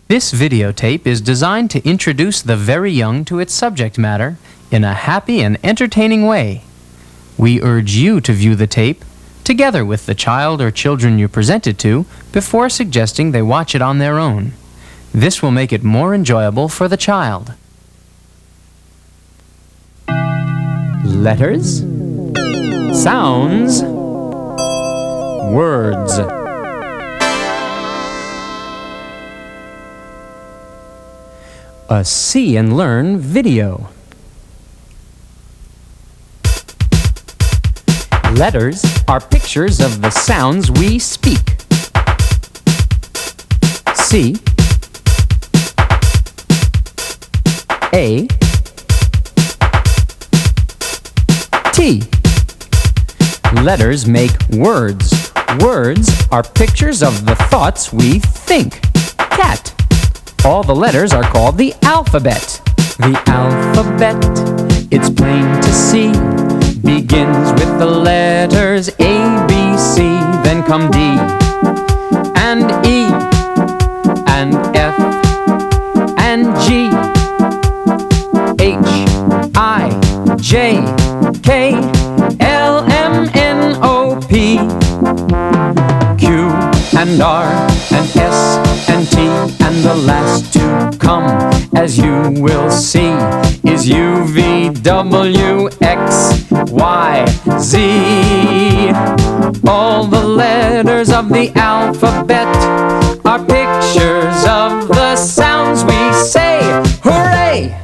This videotape is designed to introduce the very young to its subject matter in a happy and entertaining way. We urge you to view the tape together with the child or children you present it to before suggesting they watch it on their own. This will make it more enjoyable for the child. Letters, sounds, words. A See and Learn video. Letters are pictures of the sounds we speak. C, A, T. Letters make words. Words are pictures of the thoughts we think. Cat. All the letters are called the alphabet. The alphabet, it's plain to see, begins with the letters A, B, C, then come D, and E, and F, and G, H, I, J, K, L, M, N, O, P, Q, and R, and S, and T, and the last to come, as you will see, is U, V, W, X, Y, Z. All the letters of the alphabet are pictures of the sounds we say. Hooray!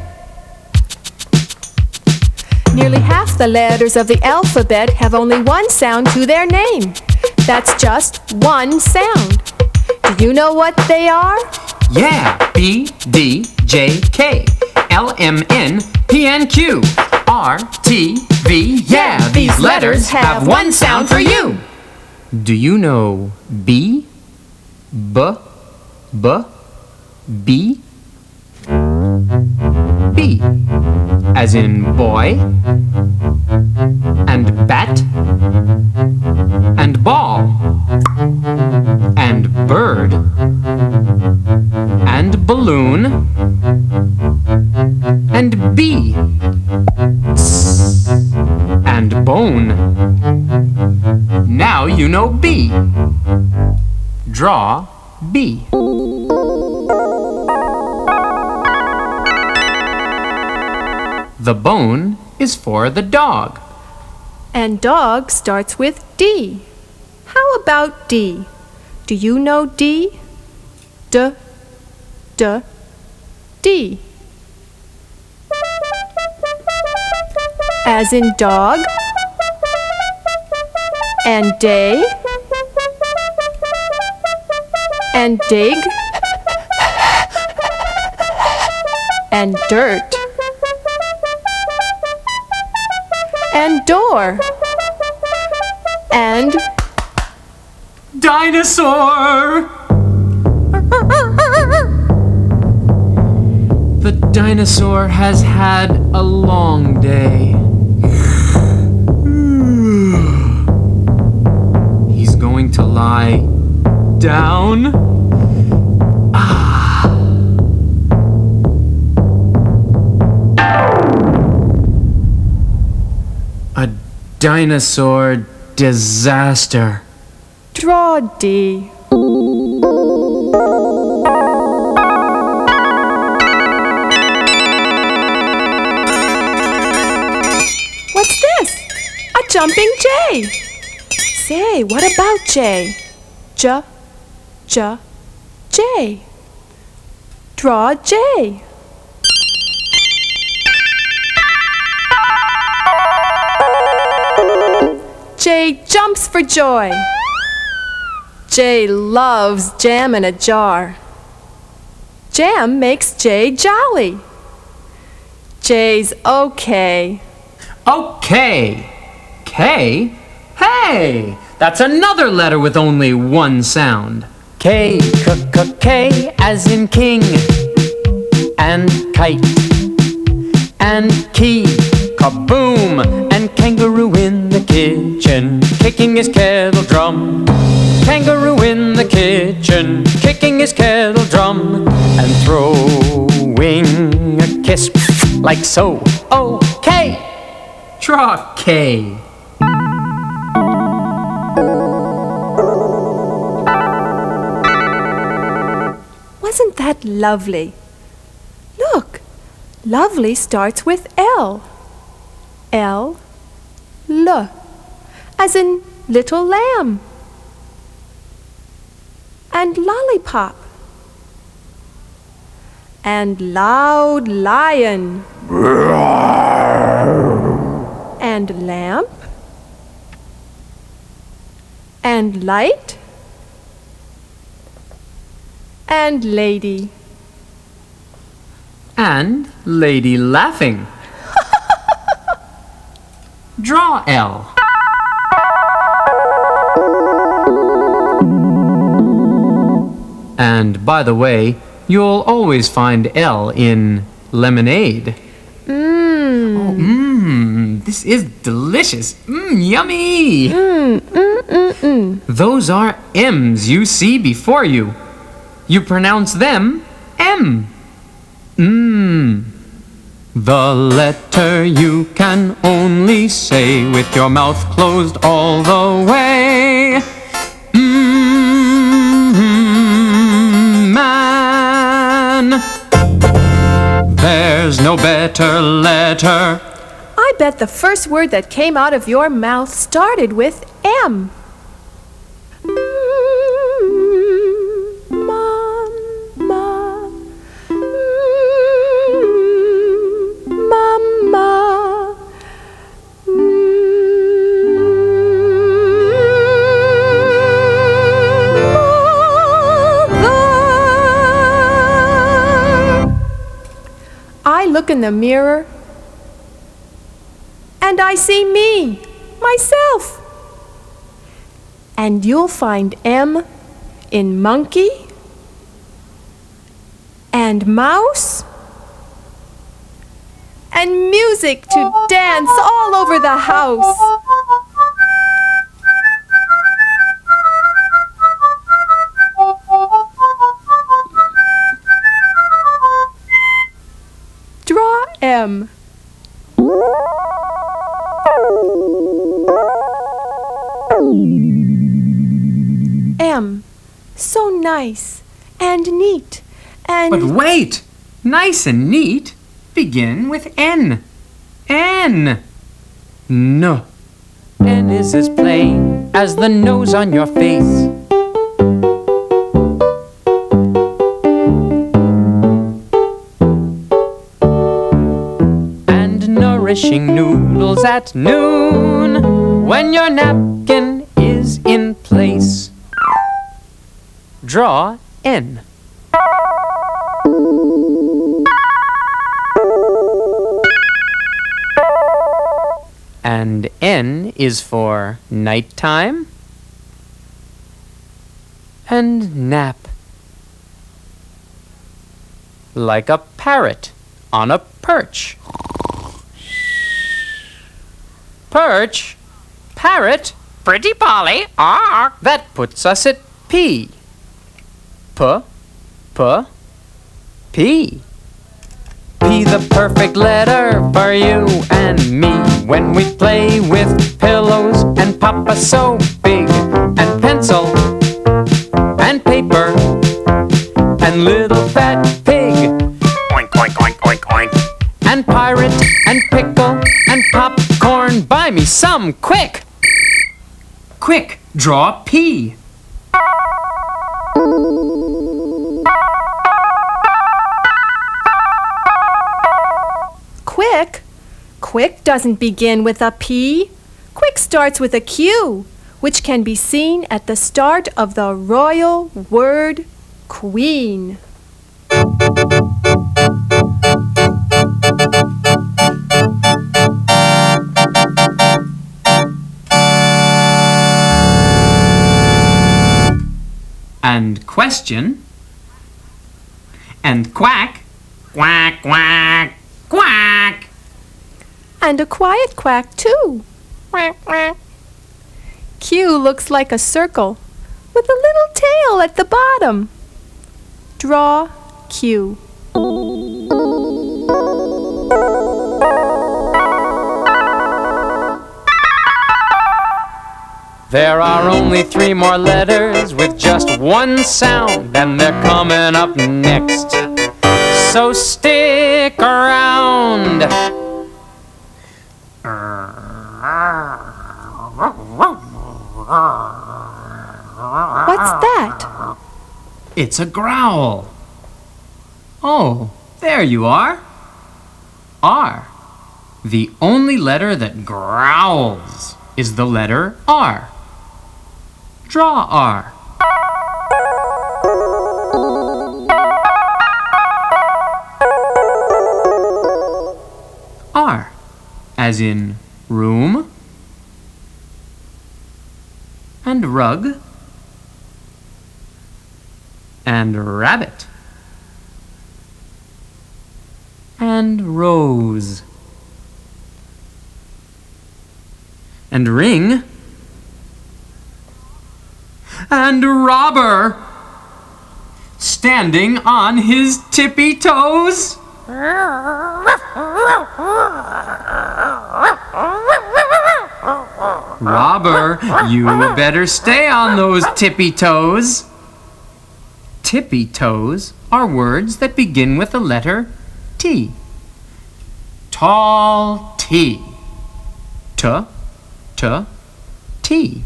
Nearly half the letters of the alphabet have only one sound to their name. That's just one sound. Do you know what they are? Yeah, B, D, J, K, L, M, N, P, N, Q, R, T, V. Yeah, these letters have one sound for you. Do you know B, B, B, B? B, as in boy, and bat, and ball, and bird, and balloon, and bee, and bone. Now you know B. Draw B. The bone is for the dog. And dog starts with D. How about D? Do you know D? D, D, D. As in dog, and day, and dig, and dirt, and door, and dinosaur! The dinosaur has had a long day. He's going to lie down. A dinosaur disaster. draw D. What's this? A jumping jay. Say, what about J? J, J, J. Draw J. J jumps for joy. J loves jam in a jar. Jam makes J jolly. J's okay. Okay. K? Hey! That's another letter with only one sound. K, K, as in king. And kite. And key, kaboom! And kangaroo in the kitchen, kicking his kettle drum. Kangaroo in the kitchen, kicking his kettle drum. And throwing a kiss like so. Okay! Draw K. Wasn't that lovely? Look, lovely starts with L. L, as in little lamb. And lollipop. And loud lion. And lamp. And light. And lady. And lady laughing. Draw L. And by the way, you'll always find L in lemonade. This is delicious. Yummy. Those are M's you see before you. You pronounce them M. The letter you can only say with your mouth closed all the way. Man. There's no better letter. I bet the first word that came out of your mouth started with M. I look in the mirror and I see me, myself. And you'll find M in monkey and mouse and music to dance all over the house. Draw M. M. So nice and neat and... But wait! Nice and neat begin with N. N. No. N is as plain as the nose on your face. Nourishing noodles at noon when your napkin is in place. Draw N. And N is for nighttime and nap. Like a parrot on a perch. Perch, parrot, pretty Polly, that puts us at P. P, P. P, the perfect letter for you and me when we play with pillows and Papa so big and pencil and paper and little fat pig. Oink, oink, oink, oink, oink. And pirate and pickle and popcorn. Buy me some, quick! Quick, draw P. Quick? Quick doesn't begin with a P. Quick starts with a Q, which can be seen at the start of the royal word queen. And question. And quack. Quack, quack, quack. And a quiet quack, too. Q looks like a circle with a little tail at the bottom. Draw Q. There are only 3 more letters with just one sound, and they're coming up next. So stick around. What's that? It's a growl. Oh, there you are. R. The only letter that growls is the letter R. Draw R. R, as in room and rug and rabbit and rose and ring and robber standing on his tippy toes. Robber, you better stay on those tippy toes. Tippy toes are words that begin with the letter T. Tall T. T, T, T.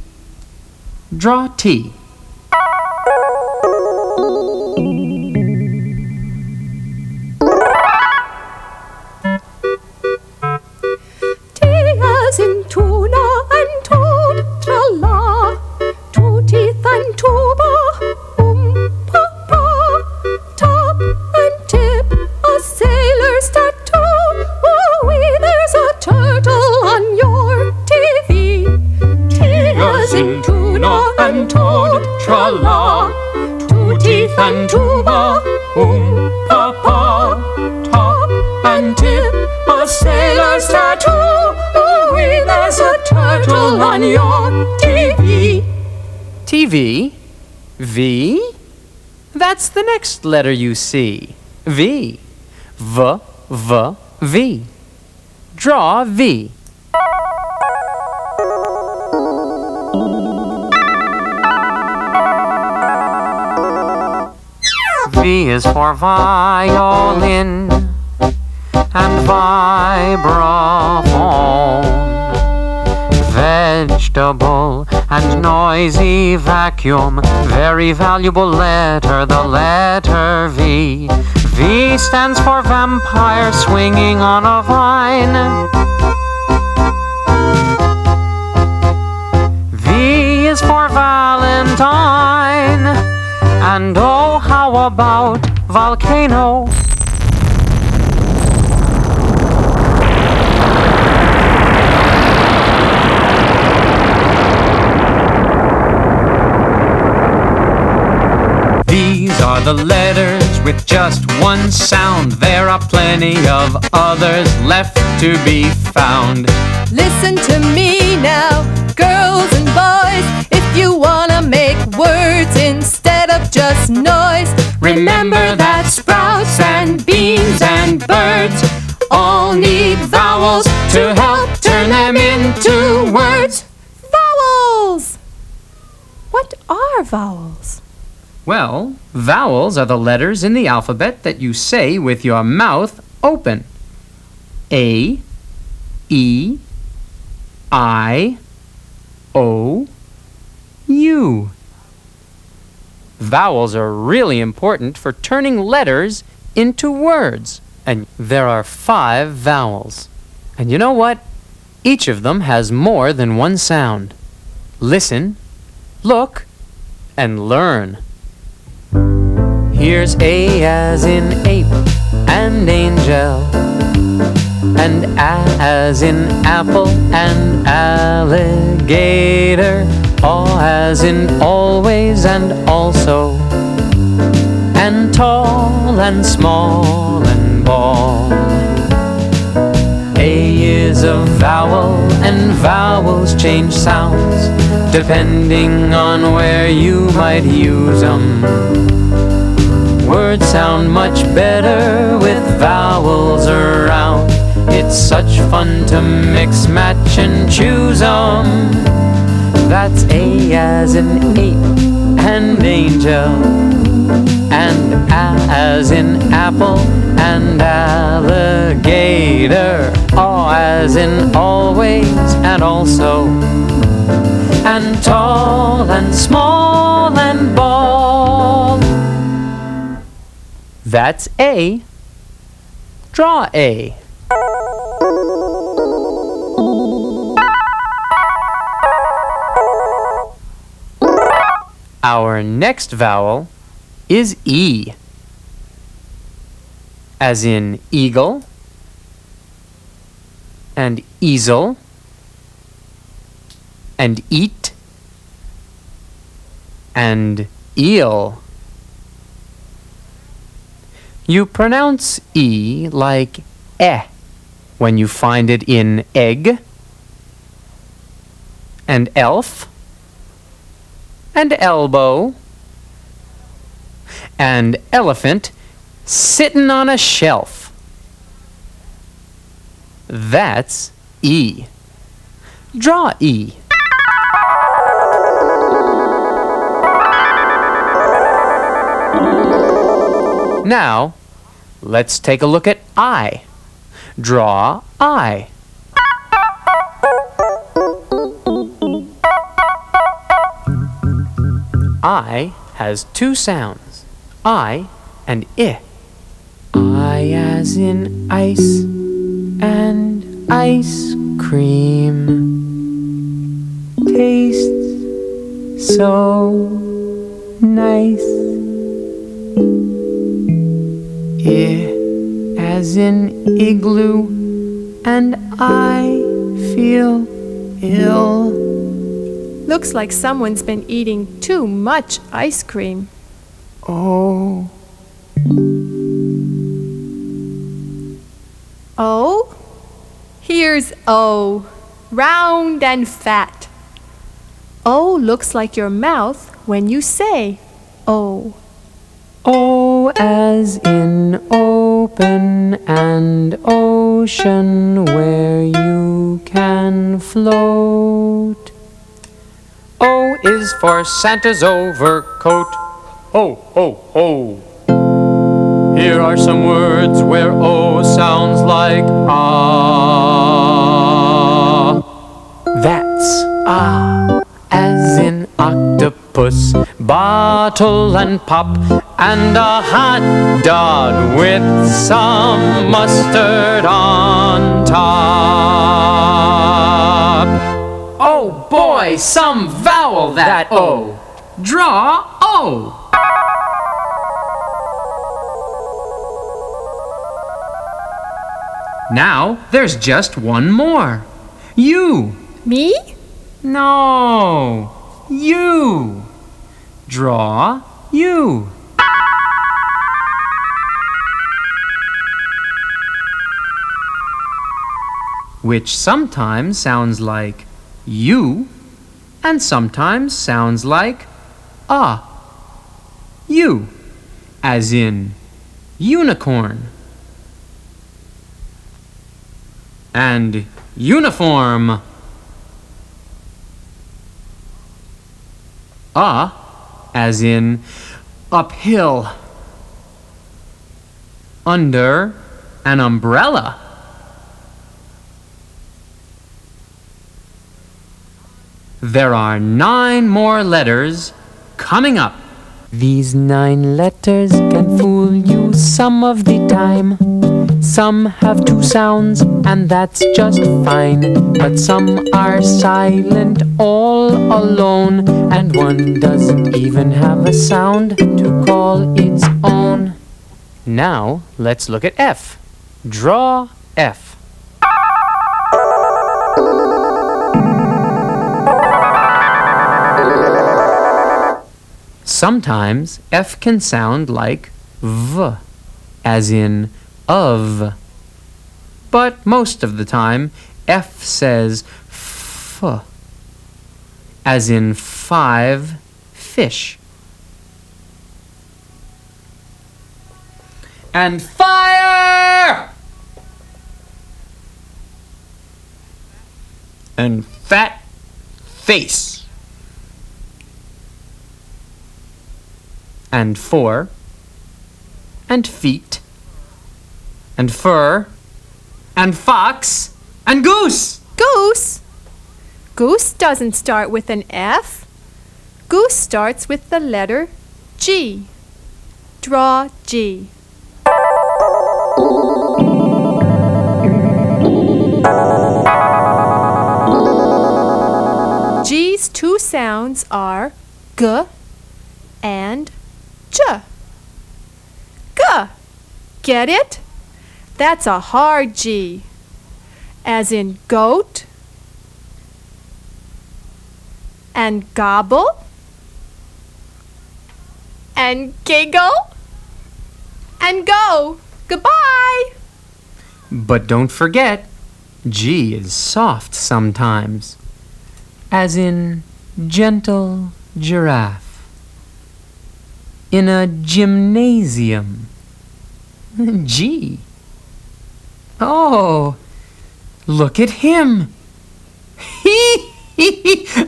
Draw T. T as in tuna and toad, tra-la. 2 teeth and tuba, pa-pa. Top and tip, a sailor's tattoo. Ooh-wee, there's a turtle on your TV. T as in tuna and toad, tra-la. 2 teeth and tuba, pa-pa. Top and tip, a sailor's tattoo. Ooh-wee, there's a turtle on your TV. TV? V? That's the next letter you see. V. V, V, V. Draw V. V is for violin and vibraphone. Vegetable and noisy vacuum. Very valuable letter, the letter V. V stands for vampire swinging on a vine. V is for Valentine. And oh, how about volcano? These are the letters with just one sound. There are plenty of others left to be found. Listen to me now, girls and boys. If you wanna make words instead of just noise, remember that sprouts and beans and birds all need vowels to help turn them into words. Vowels! What are vowels? Well, vowels are the letters in the alphabet that you say with your mouth open. A, E, I, O, U. Vowels are really important for turning letters into words. And there are 5 vowels. And you know what? Each of them has more than one sound. Listen, look, and learn. Here's A as in ape and angel, and A as in apple and alligator, O as in always and also, and tall and small and bald. A is a vowel, and vowels change sounds depending on where you might use them. Words sound much better with vowels around. It's such fun to mix, match, and choose 'em. That's A as in ape and angel, and A as in apple and alligator, A as in always and also, and tall and small and bald. That's A. Draw A. Our next vowel is E, as in eagle and easel and eat and eel. You pronounce E like eh when you find it in egg and elf and elbow and elephant sittin' on a shelf. That's E. Draw E. Now, let's take a look at I. Draw I. I has two sounds, I and I. I as in ice and ice cream. Tastes so nice. I as in igloo, and I feel ill. Looks like someone's been eating too much ice cream. Oh. O? Here's O, round and fat. O looks like your mouth when you say O. O as in open and ocean where you can float. O is for Santa's overcoat. Ho, ho, ho. Here are some words where O sounds like ah. That's ah, as in octopus, bottle and pop, and a hot dog with some mustard on top. Oh boy, some vowel that O. Draw O. Now there's just one more. U. Me? No, U. Draw U. Which sometimes sounds like you and sometimes sounds like you, as in unicorn and uniform. As in uphill, under an umbrella. There are 9 more letters coming up. These 9 letters can fool you some of the time. Some have 2 sounds, and that's just fine. But some are silent all alone, and one doesn't even have a sound to call its own. Now, let's look at F. Draw F. Sometimes F can sound like V, as in of. But most of the time, F says f, as in 5 fish. And fire! And fat face. And 4. And feet. And fur. And fox. And goose. Goose? Goose doesn't start with an F. Goose starts with the letter G. Draw G. G's two sounds are G and J. G. Get it? That's a hard G. As in goat and gobble and giggle and go. Goodbye. But don't forget, G is soft sometimes, as in gentle giraffe. In a gymnasium. G. Oh, look at him.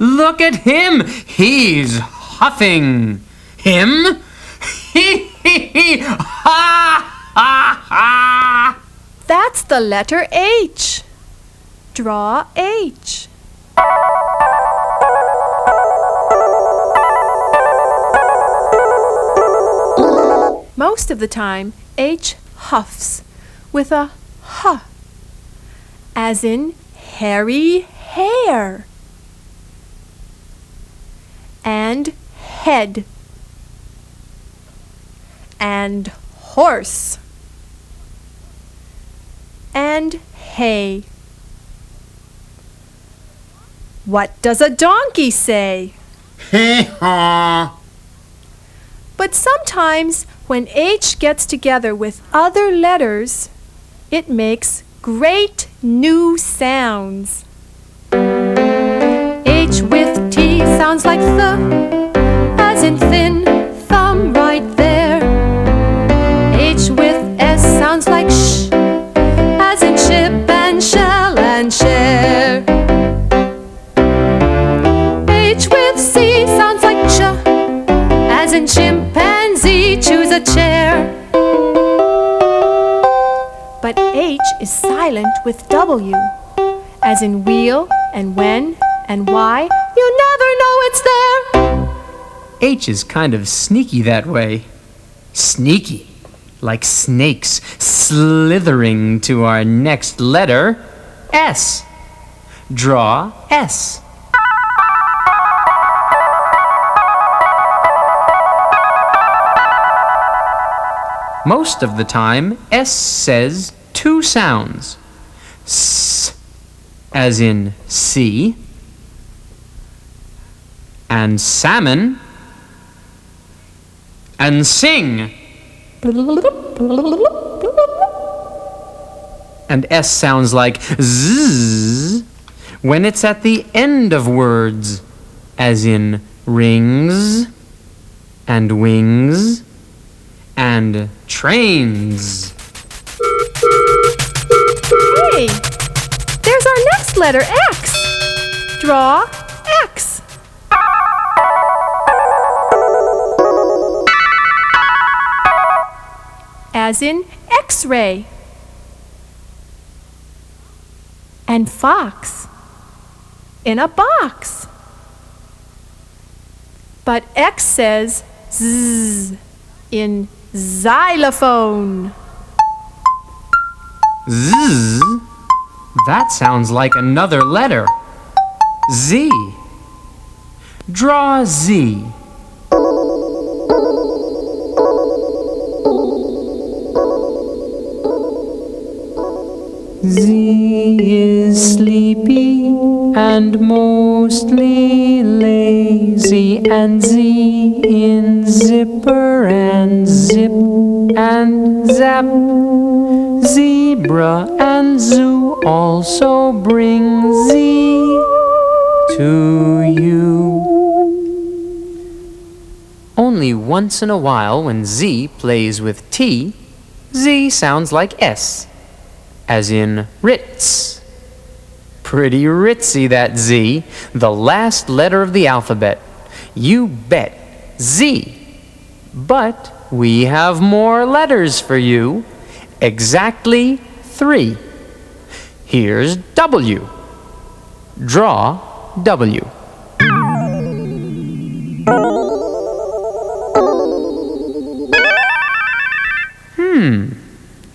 Look at him. He's huffing. Him? Ha ha ha. That's the letter H. Draw H. Most of the time, H huffs with a H, as in hairy hair and head and horse and hay. What does a donkey say? Hee-haw. But sometimes when H gets together with other letters, it makes great new sounds. H with T sounds like th, as in thin, thumb right there. H with S sounds like sh, as in ship and shell and share. H with C sounds like ch, as in chimpanzee, choose a chair. But H is silent with W, as in wheel and when and why. You never know it's there. H is kind of sneaky that way. Sneaky, like snakes slithering to our next letter, S. Draw S. Most of the time, S says two sounds. S, as in sea, and salmon, and sing. And S sounds like zzz when it's at the end of words, as in rings, and wings, and trains. Hey, there's our next letter, X. Draw X. As in X-ray. And fox. In a box. But X says zzz in xylophone. Zzz? That sounds like another letter. Z. Draw Z. Z is sleepy and mostly lazy, and Z in zipper and zip and zap. Z zebra and zoo also bring Z to you. Only once in a while when Z plays with T, Z sounds like S, as in Ritz. Pretty ritzy, that Z, the last letter of the alphabet. You bet, Z. But we have more letters for you, exactly 3. Here's W. Draw W.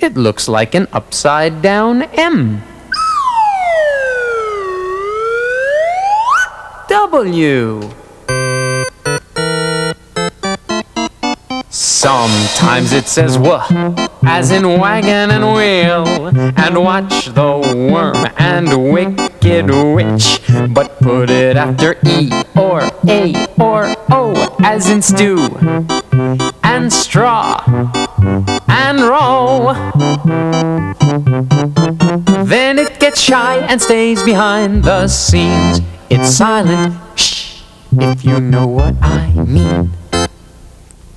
It looks like an upside-down M. W. Sometimes it says W, as in wagon and wheel, and watch the worm and wicked witch, but put it after E or A or O, as in stew and straw and roll. Then it gets shy and stays behind the scenes. It's silent, shh, if you know what I mean.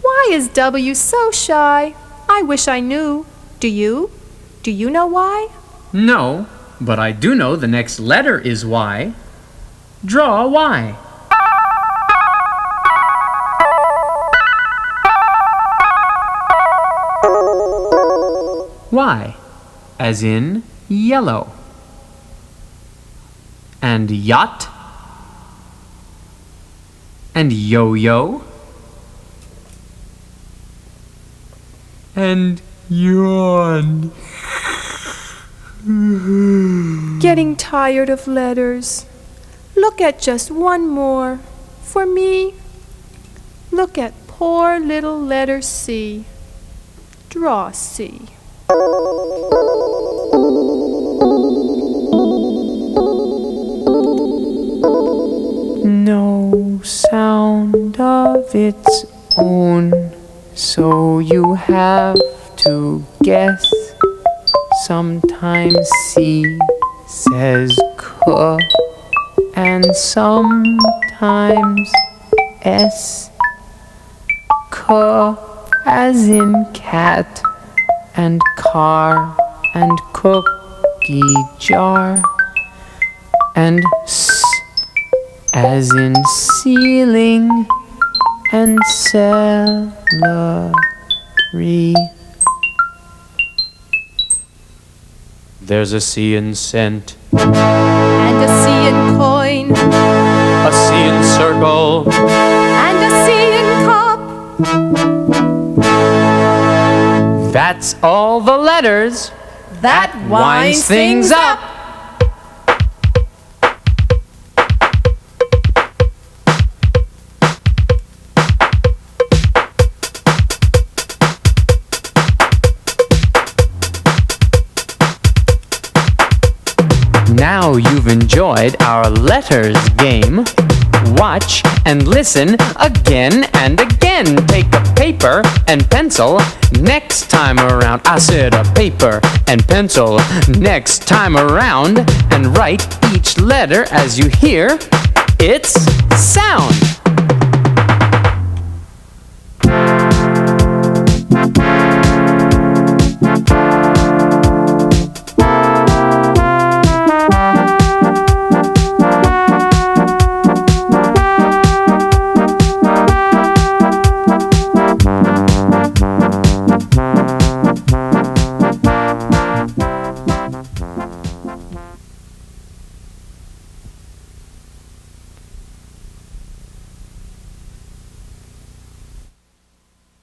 Why is W so shy? I wish I knew. Do you? Do you know why? No, but I do know the next letter is Y. Draw Y. Y, as in yellow. And yacht. And yo-yo. And yawn. Getting tired of letters. Look at just one more. For me, look at poor little letter C. Draw C. No sound of its own, so you have to guess. Sometimes C says K, and sometimes S. K as in cat, and car, and cookie jar, and S as in ceiling, and celery. There's a C in cent, And a C in coin. a C in circle, And a C in cup. that's all the letters That winds things up. Now you've enjoyed our letters game. Watch and listen again and again. Take a paper and pencil next time around. I said a paper and pencil next time around, and write each letter as you hear its sound.